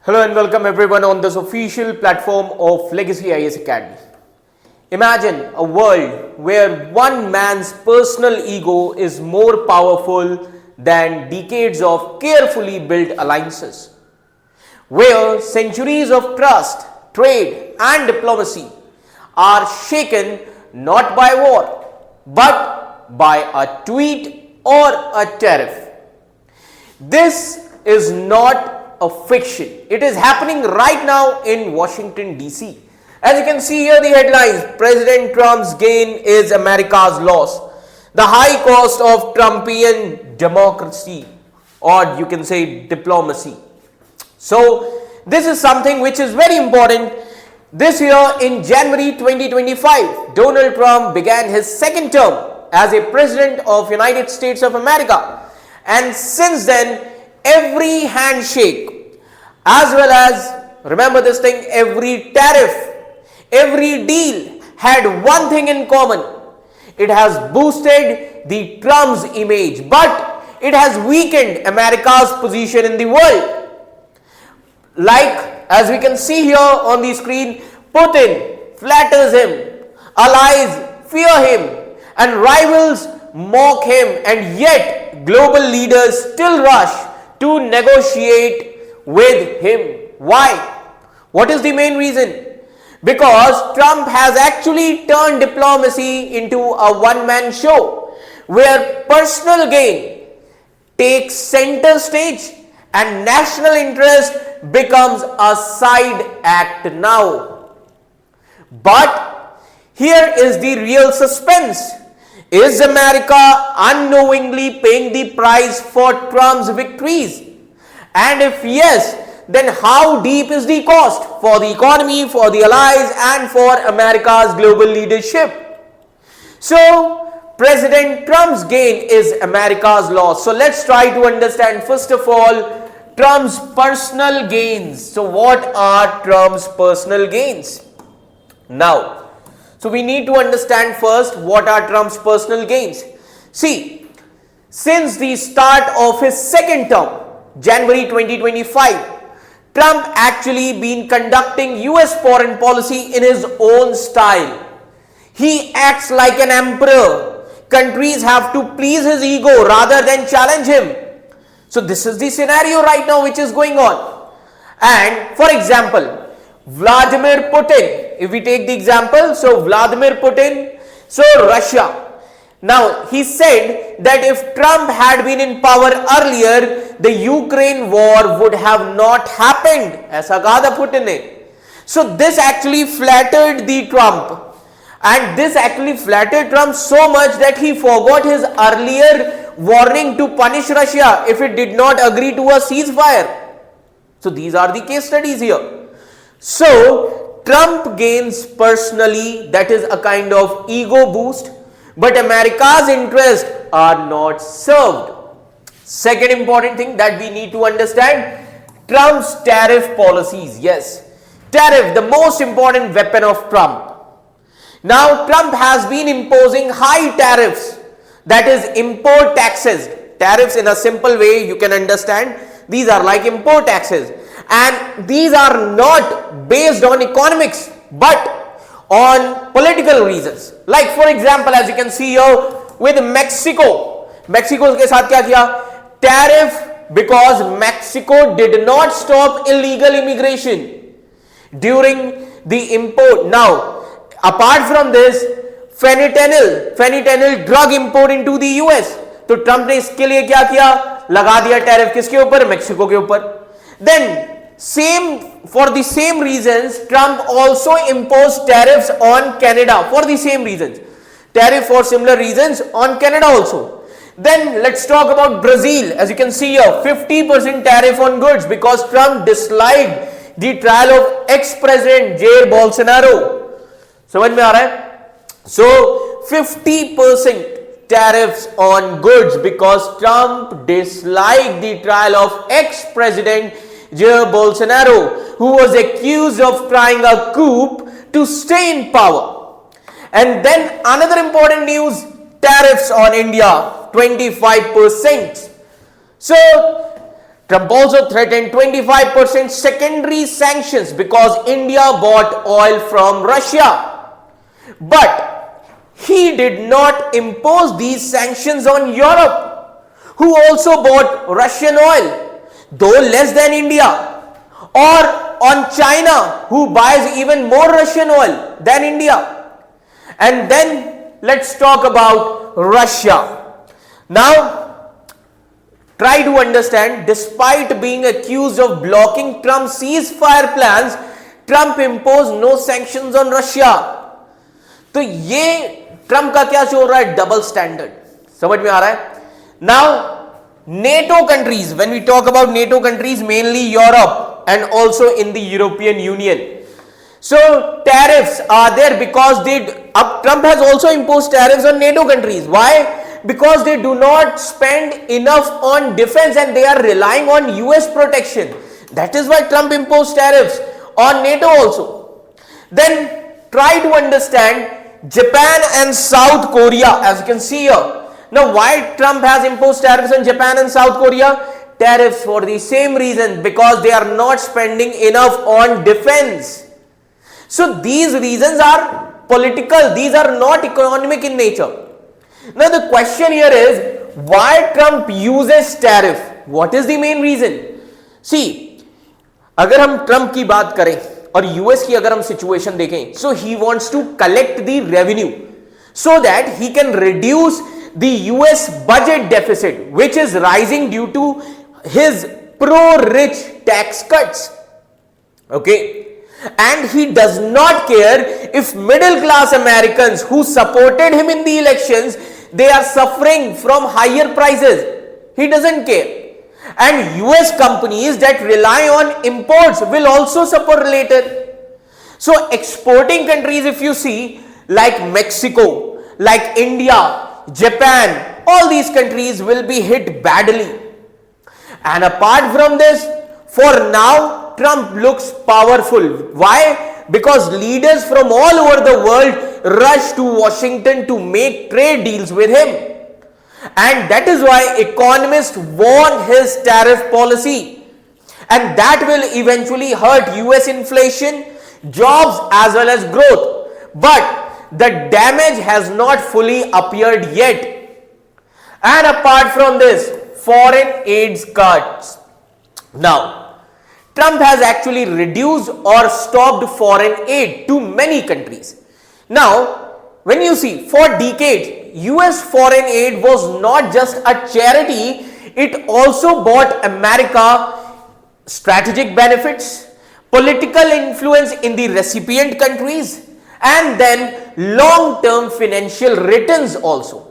Hello and welcome everyone on this official platform of Legacy IAS Academy. Imagine a world where one man's personal ego is more powerful than decades of carefully built alliances, where centuries of trust, trade, and diplomacy are shaken not by war but by a tweet or a tariff. This is not a fiction. It is happening right now in Washington DC. As you can see here, the headlines: President Trump's gain is America's loss. The high cost of Trumpian democracy, or you can say diplomacy. So this is something which is very important. This year in January 2025, Donald Trump began his second term as a president of United States of America. And since then, every handshake, as well as, remember this thing, every tariff, every deal had one thing in common. It has boosted the Trump's image, but it has weakened America's position in the world. Like, as we can see here on the screen, Putin flatters him, allies fear him, and rivals mock him, and yet global leaders still rush to negotiate with him. Why? What is the main reason? Because Trump has actually turned diplomacy into a one-man show where personal gain takes center stage and national interest becomes a side act now. But here is the real suspense. Is America unknowingly paying the price for Trump's victories? And if yes, then how deep is the cost for the economy, for the allies, and for America's global leadership? So, President Trump's gain is America's loss. So, let's try to understand first of all Trump's personal gains. So, what are Trump's personal gains? Now, so we need to understand first what are Trump's personal gains. See, since the start of his second term, January 2025, Trump actually been conducting US foreign policy in his own style. He acts like an emperor. Countries have to please his ego rather than challenge him. So this is the scenario right now which is going on. And for example, Vladimir Putin, if we take the example, so Vladimir Putin, so Russia. Now, he said that if Trump had been in power earlier, the Ukraine war would have not happened. ऐसा कहा था Putin ने. So, this actually flattered the Trump. And this actually flattered Trump so much that he forgot his earlier warning to punish Russia if it did not agree to a ceasefire. So, these are the case studies here. So, Trump gains personally, that is a kind of ego boost. But America's interests are not served. Second important thing that we need to understand, Trump's tariff policies. Yes, tariff, the most important weapon of Trump. Now, Trump has been imposing high tariffs, that is import taxes. Tariffs in a simple way you can understand, these are like import taxes. And these are not based on economics, but on political reasons. Like for example, as you can see here with Mexico. Mexico के साथ क्या किया? Tariff, because Mexico did not stop illegal immigration during the import. Now, apart from this, fentanyl drug import into the US. तो Trump ने इसके लिए क्या किया? लगा दिया टैरिफ किसके ऊपर? मेक्सिको के ऊपर. Then for the same reasons, Trump also imposed tariffs on Canada for the same reasons. Tariff for similar reasons on Canada also. Then let's talk about Brazil. As you can see here, 50% tariff on goods because Trump disliked the trial of ex-president Jair Bolsonaro. समझ में आ रहा है? So 50% tariffs on goods because Trump disliked the trial of ex-president Jair Bolsonaro, who was accused of trying a coup to stay in power. And then another important news, tariffs on India, 25%. So Trump also threatened 25% secondary sanctions because India bought oil from Russia. But he did not impose these sanctions on Europe, who also bought Russian oil, though less than India, or on China, who buys even more Russian oil than India. And then let's talk about Russia. Now, try to understand, despite being accused of blocking Trump's ceasefire plans, Trump imposed no sanctions on Russia. तो ये Trump का क्या चल रहा है? Double standard. समझ में आ रहा है? Now, NATO countries, when we talk about NATO countries, mainly Europe and also in the European Union. So tariffs are there because Trump has also imposed tariffs on NATO countries. Why? Because they do not spend enough on defense and they are relying on US protection. That is why Trump imposed tariffs on NATO also. Then try to understand Japan and South Korea, as you can see here. Now, why Trump has imposed tariffs on Japan and South Korea? Tariffs for the same reason, because they are not spending enough on defense. So these reasons are political, these are not economic in nature. Now the question here is, why Trump uses tariff? What is the main reason? See, अगर हम Trump की बात करें और US की अगर हम situation देखें, so he wants to collect the revenue so that he can reduce the US budget deficit, which is rising due to his pro-rich tax cuts. Okay. And he does not care if middle class Americans who supported him in the elections, they are suffering from higher prices. He doesn't care. And US companies that rely on imports will also suffer later. So exporting countries, if you see, like Mexico, like India, Japan, all these countries will be hit badly. And apart from this, for now, Trump looks powerful. Why? Because leaders from all over the world rush to Washington to make trade deals with him. And that is why economists want his tariff policy. And that will eventually hurt US inflation, jobs as well as growth. But the damage has not fully appeared yet. And apart from this, foreign aid cuts. Now, Trump has actually reduced or stopped foreign aid to many countries. Now, when you see, for decades, US foreign aid was not just a charity, it also bought America strategic benefits, political influence in the recipient countries, and then long-term financial returns also.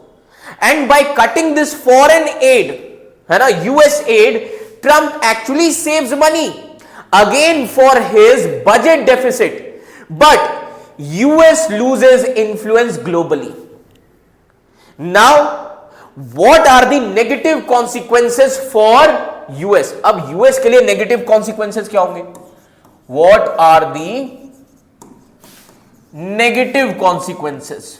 And by cutting this foreign aid, US aid, Trump actually saves money. Again for his budget deficit, but US loses influence globally. Now, what are the negative consequences for US? अब US के लिए negative consequences क्या होंगे? What are the negative consequences?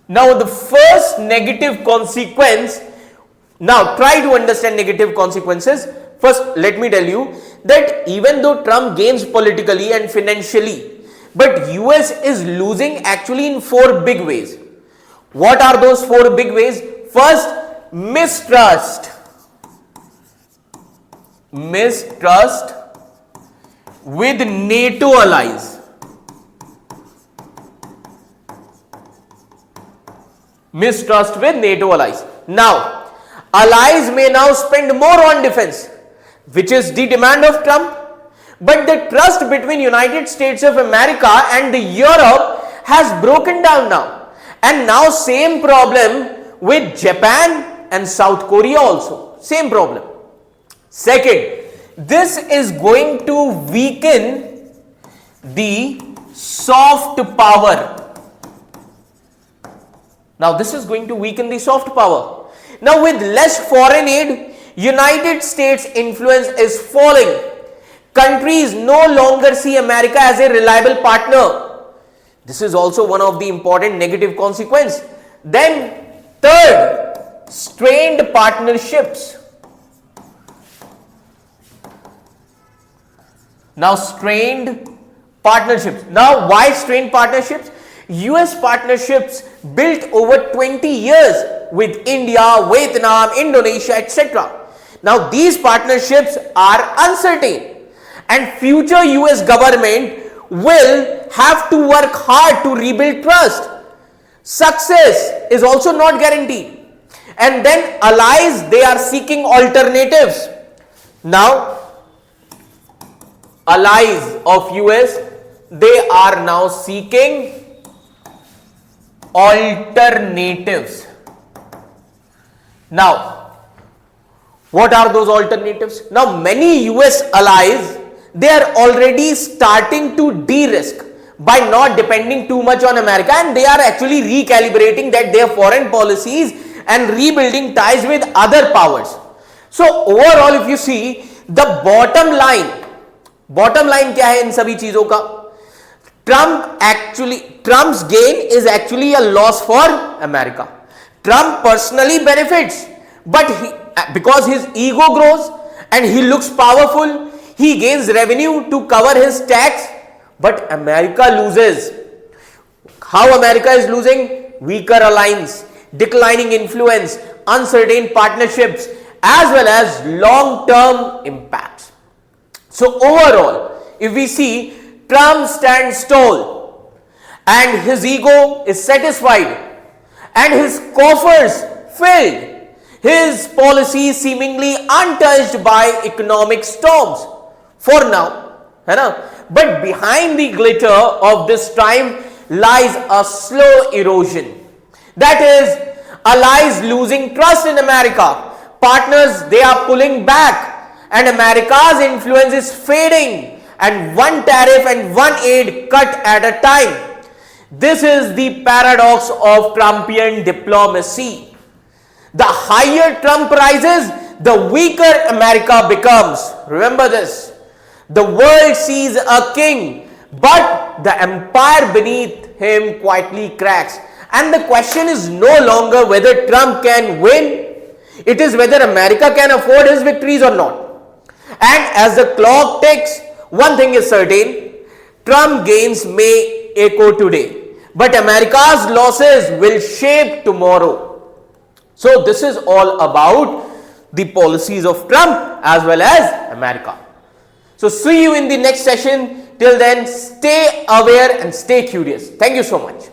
Now, the first negative consequence. Now, try to understand negative consequences. First, let me tell you that even though Trump gains politically and financially, but US is losing actually in 4 big ways. What are those 4 big ways? First, mistrust. Mistrust with NATO allies. Mistrust with NATO allies. Now, allies may now spend more on defense, which is the demand of Trump, but the trust between United States of America and Europe has broken down now. And now same problem with Japan and South Korea also. Same problem. Second, this is going to weaken the soft power. Now this is going to weaken the soft power. Now with less foreign aid, United States influence is falling. Countries no longer see America as a reliable partner. This is also one of the important negative consequences. Then third, strained partnerships. Now, strained partnerships. Now, why strained partnerships? US partnerships built over 20 years with India, Vietnam, Indonesia, etc. Now, these partnerships are uncertain, and future US government will have to work hard to rebuild trust. Success is also not guaranteed. And then allies, they are seeking alternatives. Now, allies of US, they are now seeking alternatives. Now, what are those alternatives? Now, many US allies, they are already starting to de-risk by not depending too much on America, and they are actually recalibrating that their foreign policies and rebuilding ties with other powers. So overall, if you see the bottom line क्या है इन सभी चीजों का? Trump's gain is actually a loss for America. Trump personally benefits, but because his ego grows and he looks powerful, he gains revenue to cover his tax, but America loses. How America is losing? Weaker alliance, declining influence, uncertain partnerships, as well as long-term impacts. So overall, if we see, Trump stands tall and his ego is satisfied and his coffers filled, his policies seemingly untouched by economic storms for now, but behind the glitter of this time lies a slow erosion. That is, allies losing trust in America, partners, they are pulling back, and America's influence is fading, and one tariff and one aid cut at a time. This is the paradox of Trumpian diplomacy. The higher Trump rises, the weaker America becomes. Remember this. The world sees a king, but the empire beneath him quietly cracks. And the question is no longer whether Trump can win, it is whether America can afford his victories or not. And as the clock ticks, one thing is certain, Trump gains may echo today, but America's losses will shape tomorrow. So this is all about the policies of Trump as well as America. So see you in the next session. Till then, stay aware and stay curious. Thank you so much.